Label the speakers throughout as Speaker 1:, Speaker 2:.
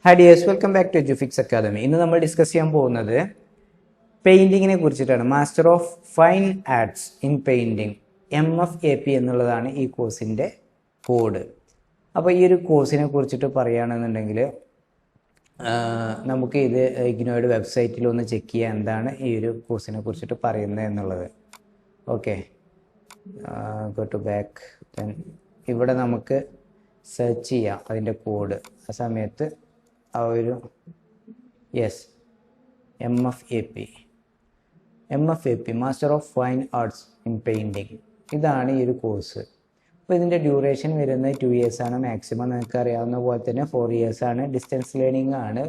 Speaker 1: Hi dears, welcome back to Edufix academy. ഇന്ന് നമ്മൾ discuss ചെയ്യാൻ പോകുന്നത് പെയിൻറ്റിങ്ങിനെ കുറിച്ചിട്ടാണ്. Master of fine arts in painting MFAP എന്നുള്ളതാണ് ഈ കോഴ്സിൻ്റെ കോഡ്. അപ്പോൾ ഈ ഒരു കോഴ്സിനെ കുറിച്ചിട്ട് പറയുകയാണെന്നുണ്ടെങ്കിൽ നമുക്ക് ഇത് ഇഗ്നോയുടെ വെബ്സൈറ്റിൽ ഒന്ന് ചെക്ക് ചെയ്യാം എന്താണ് ഈ ഒരു കോഴ്സിനെ കുറിച്ചിട്ട് പറയുന്നത് എന്നുള്ളത്. Okay, go to back. Then ഇവിടെ നമുക്ക് സെർച്ച് ചെയ്യാം അതിൻ്റെ കോഡ്. ആ സമയത്ത് ആ ഒരു MFAP master of fine arts in painting, ഇതാണ് ഈ ഒരു കോഴ്സ്. അപ്പോൾ ഇതിൻ്റെ ഡ്യൂറേഷൻ വരുന്നത് 2 years ആണ് മാക്സിമം. നിങ്ങൾക്ക് അറിയാവുന്ന പോലെ തന്നെ 4 years ആണ്. ഡിസ്റ്റൻസ് ലേണിംഗ് ആണ്.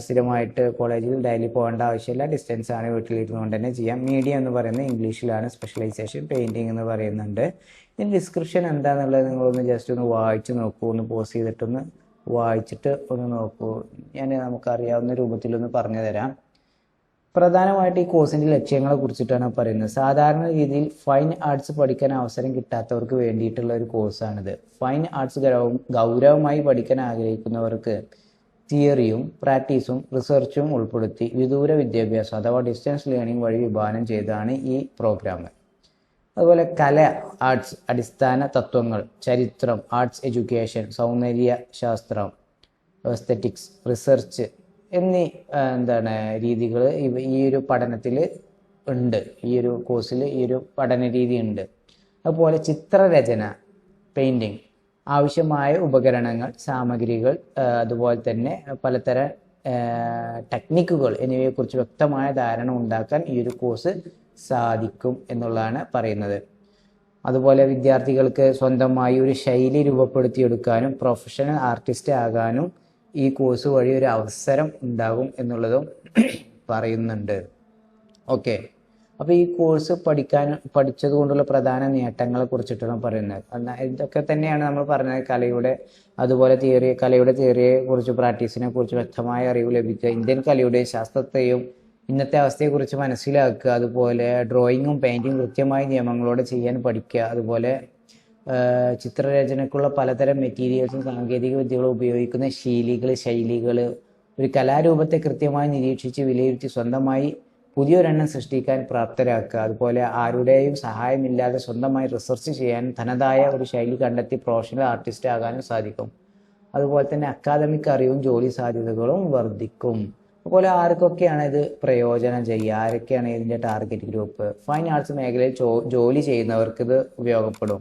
Speaker 1: സ്ഥിരമായിട്ട് കോളേജിൽ ഡെയിലി പോകേണ്ട ആവശ്യമില്ല. ഡിസ്റ്റൻസ് ആണ്, വീട്ടിലിരുന്നുകൊണ്ട് തന്നെ ചെയ്യാം. മീഡിയം എന്ന് പറയുന്നത് ഇംഗ്ലീഷിലാണ്. സ്പെഷ്യലൈസേഷൻ പെയിൻറ്റിങ് എന്ന് പറയുന്നുണ്ട്. ഇതിൻ്റെ ഡിസ്ക്രിപ്ഷൻ എന്താണെന്നുള്ളത് നിങ്ങളൊന്ന് ജസ്റ്റ് ഒന്ന് വായിച്ച് നോക്കൂ. ഒന്ന് പോസ് ചെയ്തിട്ടൊന്ന് വായിച്ചിട്ട് ഒന്ന് നോക്കൂ. നമുക്കറിയാവുന്ന രൂപത്തിലൊന്ന് പറഞ്ഞു തരാം. പ്രധാനമായിട്ട് ഈ കോഴ്സിൻ്റെ ലക്ഷ്യങ്ങളെ കുറിച്ചിട്ടാണ് പറയുന്നത്. സാധാരണ രീതിയിൽ ഫൈൻ ആർട്സ് പഠിക്കാൻ അവസരം കിട്ടാത്തവർക്ക് വേണ്ടിയിട്ടുള്ള ഒരു കോഴ്സാണിത്. ഫൈൻ ആർട്സ് ഗൗരവമായി പഠിക്കാൻ ആഗ്രഹിക്കുന്നവർക്ക് തിയറിയും പ്രാക്ടീസും റിസർച്ചും ഉൾപ്പെടുത്തി വിദൂര വിദ്യാഭ്യാസം അഥവാ ഡിസ്റ്റൻസ് ലേണിംഗ് വഴി വിഭാവനം ചെയ്താണ് ഈ പ്രോഗ്രാം. അതുപോലെ കല, ആർട്സ്, അടിസ്ഥാന തത്വങ്ങൾ, ചരിത്രം, ആർട്സ് എഡ്യൂക്കേഷൻ, സൗന്ദര്യ ശാസ്ത്രം, എസ്തെറ്റിക്സ്, റിസർച്ച് എന്നീ രീതികൾ ഈ ഒരു പഠനത്തിൽ ഉണ്ട്. ഈ ഒരു കോഴ്സിൽ ഈ ഒരു പഠന രീതി ഉണ്ട്. അതുപോലെ ചിത്രരചന, പെയിൻറ്റിങ്, ആവശ്യമായ ഉപകരണങ്ങൾ, സാമഗ്രികൾ, അതുപോലെ തന്നെ പലതരം ടെക്നിക്കുകൾ എന്നിവയെക്കുറിച്ച് വ്യക്തമായ ധാരണ ഉണ്ടാക്കാൻ ഈ ഒരു കോഴ്സ് സാധിക്കും എന്നുള്ളതാണ് പറയുന്നത്. അതുപോലെ വിദ്യാർത്ഥികൾക്ക് സ്വന്തമായി ഒരു ശൈലി രൂപപ്പെടുത്തിയെടുക്കാനും പ്രൊഫഷണൽ ആർട്ടിസ്റ്റ് ആകാനും ഈ കോഴ്സ് വഴി ഒരു അവസരം ഉണ്ടാകും എന്നുള്ളതും പറയുന്നുണ്ട്. ഓക്കെ, അപ്പോൾ ഈ കോഴ്സ് പഠിച്ചത് കൊണ്ടുള്ള പ്രധാന നേട്ടങ്ങളെ കുറിച്ചിട്ടാണ് പറയുന്നത്. ഇതൊക്കെ തന്നെയാണ് നമ്മൾ പറഞ്ഞത്. അതുപോലെ കലയുടെ തിയറിയെ കുറിച്ച്, പ്രാക്ടീസിനെ കുറിച്ച് വ്യക്തമായ അറിവ് ലഭിക്കുക, ഇന്ത്യൻ കലയുടെയും ശാസ്ത്രത്തെയും ഇന്നത്തെ അവസ്ഥയെക്കുറിച്ച് മനസ്സിലാക്കുക, അതുപോലെ ഡ്രോയിങ്ങും പെയിൻറ്റിങ്ങും കൃത്യമായ നിയമങ്ങളോടെ ചെയ്യാൻ പഠിക്കുക, അതുപോലെ ചിത്രരചനയ്ക്കുള്ള പലതരം മെറ്റീരിയൽസും സാങ്കേതിക വിദ്യകളും ഉപയോഗിക്കുന്ന ശൈലികൾ, ഒരു കലാരൂപത്തെ കൃത്യമായി നിരീക്ഷിച്ച് വിലയിരുത്തി സ്വന്തമായി പുതിയൊരെണ്ണം സൃഷ്ടിക്കാൻ പ്രാപ്തരാക്കുക, അതുപോലെ ആരുടെയും സഹായമില്ലാതെ സ്വന്തമായി റിസർച്ച് ചെയ്യാൻ തനതായ ഒരു ശൈലി കണ്ടെത്തി പ്രൊഫഷണൽ ആർട്ടിസ്റ്റ് ആകാനും സാധിക്കും. അതുപോലെ തന്നെ അക്കാദമിക് അറിവും ജോലി സാധ്യതകളും വർദ്ധിക്കും. അതുപോലെ ആർക്കൊക്കെയാണ് ഇത് പ്രയോജനം ചെയ്യുക, ആരൊക്കെയാണ് ഇതിൻ്റെ ടാർഗറ്റ് ഗ്രൂപ്പ്? ഫൈൻ ആർട്സ് മേഖലയിൽ ജോലി ചെയ്യുന്നവർക്ക് ഇത് ഉപയോഗപ്പെടും.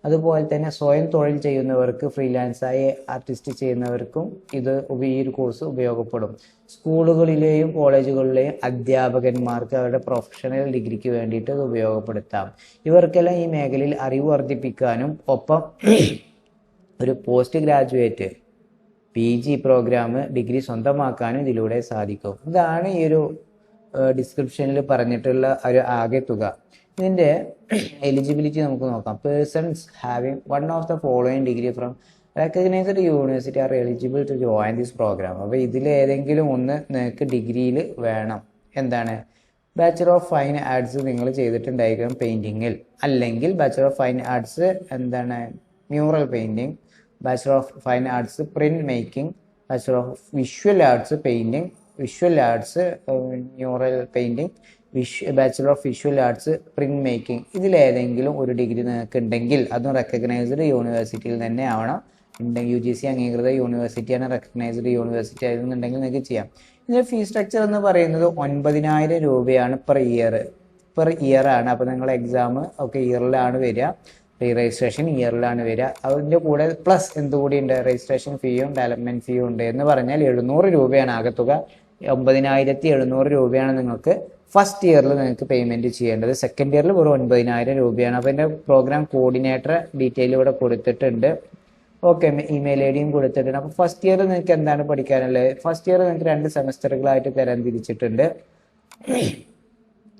Speaker 1: അതുപോലെ തന്നെ സ്വയം തൊഴിൽ ചെയ്യുന്നവർക്ക്, ഫ്രീലാൻസായി ആർട്ടിസ്റ്റ് ചെയ്യുന്നവർക്കും ഈ ഒരു കോഴ്സ് ഉപയോഗപ്പെടും. സ്കൂളുകളിലെയും കോളേജുകളിലെയും അധ്യാപകന്മാർക്ക് അവരുടെ പ്രൊഫഷണൽ ഡിഗ്രിക്ക് വേണ്ടിയിട്ട് ഇത് ഉപയോഗപ്പെടുത്താം. ഇവർക്കെല്ലാം ഈ മേഖലയിൽ അറിവ് വർദ്ധിപ്പിക്കാനും ഒപ്പം ഒരു post graduate PG programme degree സ്വന്തമാക്കാനും ഇതിലൂടെ സാധിക്കും. ഇതാണ് ഈ ഒരു ഡിസ്ക്രിപ്ഷനിൽ പറഞ്ഞിട്ടുള്ള ഒരു ആകെ തുക. ഇതിൻ്റെ എലിജിബിലിറ്റി നമുക്ക് നോക്കാം. Persons having one of the following degree from recognised university are eligible to join this programme. അപ്പോൾ ഇതിലേതെങ്കിലും ഒന്ന് നിങ്ങൾക്ക് ഡിഗ്രിയിൽ വേണം. ബാച്ചലർ ഓഫ് ഫൈൻ ആർട്സ് നിങ്ങൾ ചെയ്തിട്ടുണ്ടായിരിക്കണം പെയിൻറ്റിങ്ങിൽ, അല്ലെങ്കിൽ bachelor of fine arts mural painting, bachelor of fine arts print making, bachelor of visual arts painting, visual arts mural painting, bachelor of visual arts print making. ഇതിലേതെങ്കിലും ഒരു degree നിങ്ങൾക്ക് ഉണ്ടെങ്കിൽ, അതും recognised യൂണിവേഴ്സിറ്റിയിൽ തന്നെ ആവണം. UGC അംഗീകൃത യൂണിവേഴ്സിറ്റിയാണ്, റെക്കഗ്നൈസ്ഡ് യൂണിവേഴ്സിറ്റി ആയിരുന്നുണ്ടെങ്കിൽ നിങ്ങൾക്ക് ചെയ്യാം. ഇതിൻ്റെ ഫീസ് സ്ട്രക്ചർ എന്ന് പറയുന്നത് 9,000 രൂപയാണ് പെർ ഇയർ ആണ്. അപ്പോൾ നിങ്ങളുടെ എക്സാം ഒക്കെ ഇയറിലാണ് വരിക, രജിസ്ട്രേഷൻ ഇയറിലാണ് വരിക. അതിൻ്റെ കൂടെ പ്ലസ് എന്തുകൂടി ഉണ്ട്, രജിസ്ട്രേഷൻ ഫീയും ഡെവലപ്മെൻറ്റ് ഫീയും ഉണ്ട്. എന്ന് പറഞ്ഞാൽ 700 രൂപയാണ് ആകത്തുക. 9,700 രൂപയാണ് നിങ്ങൾക്ക് ഫസ്റ്റ് ഇയറിൽ നിങ്ങൾക്ക് പേയ്മെൻറ്റ് ചെയ്യേണ്ടത്. സെക്കൻഡ് ഇയറിൽ വെറും 9,000 രൂപയാണ്. അപ്പോൾ എൻ്റെ പ്രോഗ്രാം കോർഡിനേറ്റർ ഡീറ്റെയിൽ ഇവിടെ കൊടുത്തിട്ടുണ്ട്. ഓക്കെ, ഇമെയിൽ ID കൊടുത്തിട്ടുണ്ട്. അപ്പോൾ ഫസ്റ്റ് ഇയർ നിങ്ങൾക്ക് എന്താണ് പഠിക്കാനുള്ളത്? ഫസ്റ്റ് ഇയർ നിങ്ങൾക്ക് 2 സെമസ്റ്ററുകളായിട്ട് തരംതിരിച്ചിട്ടുണ്ട്.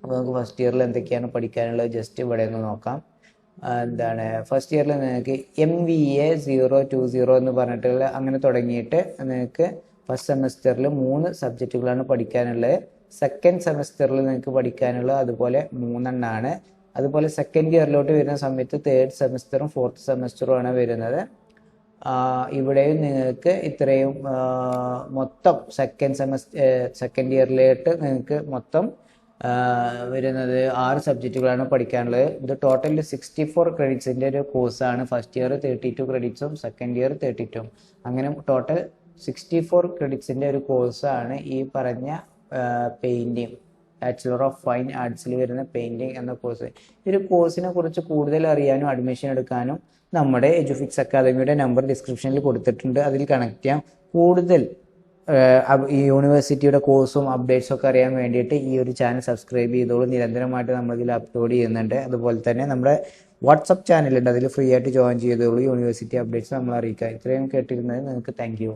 Speaker 1: അപ്പോൾ നമുക്ക് ഫസ്റ്റ് ഇയറിൽ എന്തൊക്കെയാണ് പഠിക്കാനുള്ളത് ജസ്റ്റ് ഇവിടെ നിന്ന് നോക്കാം. ഫസ്റ്റ് ഇയറിൽ നിങ്ങൾക്ക് MVA 020 എന്ന് പറഞ്ഞിട്ടുള്ള അങ്ങനെ തുടങ്ങിയിട്ട് നിങ്ങൾക്ക് ഫസ്റ്റ് സെമസ്റ്ററിൽ 3 സബ്ജക്റ്റുകളാണ് പഠിക്കാനുള്ളത്. സെക്കൻഡ് സെമസ്റ്ററിൽ നിങ്ങൾക്ക് പഠിക്കാനുള്ളത് അതുപോലെ 3 എണ്ണമാണ്. അതുപോലെ സെക്കൻഡ് ഇയറിലോട്ട് വരുന്ന സമയത്ത് 3rd സെമസ്റ്ററും 4th സെമസ്റ്ററും ആണ് വരുന്നത്. ഇവിടെയും നിങ്ങൾക്ക് ഇത്രയും മൊത്തം സെക്കൻഡ് ഇയറിലായിട്ട് നിങ്ങൾക്ക് മൊത്തം വരുന്നത് 6 സബ്ജക്റ്റുകളാണ് പഠിക്കാനുള്ളത്. ഇത് ടോട്ടൽ 64 ക്രെഡിറ്റ്സിൻ്റെ ഒരു കോഴ്സാണ്. ഫസ്റ്റ് ഇയർ 32 ക്രെഡിറ്റ്സും സെക്കൻഡ് ഇയർ 32. അങ്ങനെ ടോട്ടൽ 64 ക്രെഡിറ്റ്സിൻ്റെ ഒരു കോഴ്സാണ് ഈ പറഞ്ഞ പെയിൻറ്റിങ്, ബാച്ചിലർ ഓഫ് ഫൈൻ ആർട്സിൽ വരുന്ന പെയിൻറ്റിങ് എന്ന കോഴ്സ്. ഈ ഒരു കോഴ്സിനെ കുറിച്ച് കൂടുതൽ അറിയാനും അഡ്മിഷൻ എടുക്കാനും നമ്മുടെ എഡ്യൂഫിക്സ് അക്കാദമിയുടെ നമ്പർ ഡിസ്ക്രിപ്ഷനിൽ കൊടുത്തിട്ടുണ്ട്, അതിൽ കണക്ട് ചെയ്യാം. കൂടുതൽ ഈ യൂണിവേഴ്സിറ്റിയുടെ കോഴ്സും അപ്ഡേറ്റ്സും ഒക്കെ അറിയാൻ വേണ്ടിയിട്ട് ഈ ഒരു ചാനൽ സബ്സ്ക്രൈബ് ചെയ്തോളൂ. നിരന്തരമായിട്ട് നമ്മളിതിൽ അപ്ലോഡ് ചെയ്യുന്നുണ്ട്. അതുപോലെ തന്നെ നമ്മുടെ വാട്സപ്പ് ചാനലുണ്ട്, അതിൽ ഫ്രീ ആയിട്ട് ജോയിൻ ചെയ്തോളൂ. യൂണിവേഴ്സിറ്റി അപ്ഡേറ്റ്സ് നമ്മൾ അറിയിക്കാം. ഇത്രയും കേട്ടിരുന്നത് നിങ്ങൾക്ക് താങ്ക് യു.